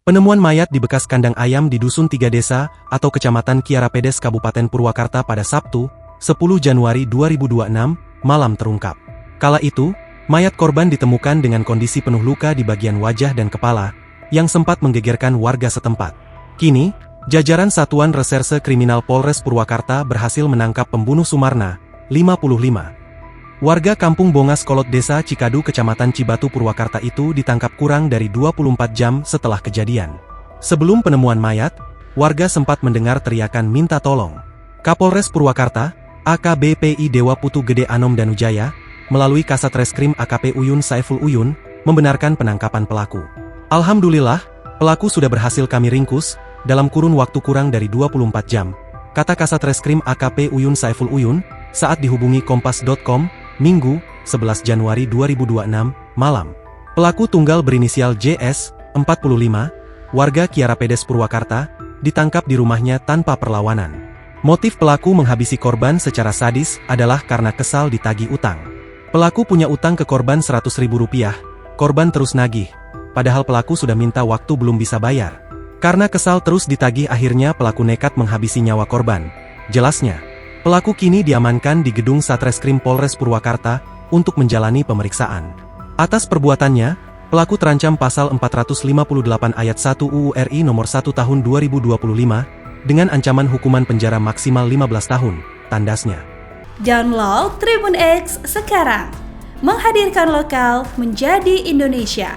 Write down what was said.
Penemuan mayat di bekas kandang ayam di Dusun Tiga Desa atau Kecamatan Kiara Pedes Kabupaten Purwakarta pada Sabtu, 10 Januari 2026, malam terungkap. Kala itu, mayat korban ditemukan dengan kondisi penuh luka di bagian wajah dan kepala, yang sempat menggegerkan warga setempat. Kini, jajaran Satuan Reserse Kriminal Polres Purwakarta berhasil menangkap pembunuh Sumarna, 55. Warga Kampung Bongas Kolot Desa Cikadu Kecamatan Cibatu Purwakarta itu ditangkap kurang dari 24 jam setelah kejadian. Sebelum penemuan mayat, warga sempat mendengar teriakan minta tolong. Kapolres Purwakarta, AKBP Dewa Putu Gede Anom Danujaya, melalui Kasat Reskrim AKP Uyun Saiful Uyun, membenarkan penangkapan pelaku. Alhamdulillah, pelaku sudah berhasil kami ringkus, dalam kurun waktu kurang dari 24 jam, kata Kasat Reskrim AKP Uyun Saiful Uyun, saat dihubungi Kompas.com, Minggu, 11 Januari 2026, malam. Pelaku tunggal berinisial JS, 45, warga Kiara Pedes Purwakarta, ditangkap di rumahnya tanpa perlawanan. Motif pelaku menghabisi korban secara sadis adalah karena kesal ditagih utang. Pelaku punya utang ke korban Rp100.000, korban terus nagih, padahal pelaku sudah minta waktu belum bisa bayar. Karena kesal terus ditagih akhirnya pelaku nekat menghabisi nyawa korban. Jelasnya, pelaku kini diamankan di gedung Satreskrim Polres Purwakarta untuk menjalani pemeriksaan. Atas perbuatannya, pelaku terancam pasal 458 ayat 1 UU RI nomor 1 tahun 2025 dengan ancaman hukuman penjara maksimal 15 tahun, tandasnya. Download Tribun X sekarang, menghadirkan lokal menjadi Indonesia.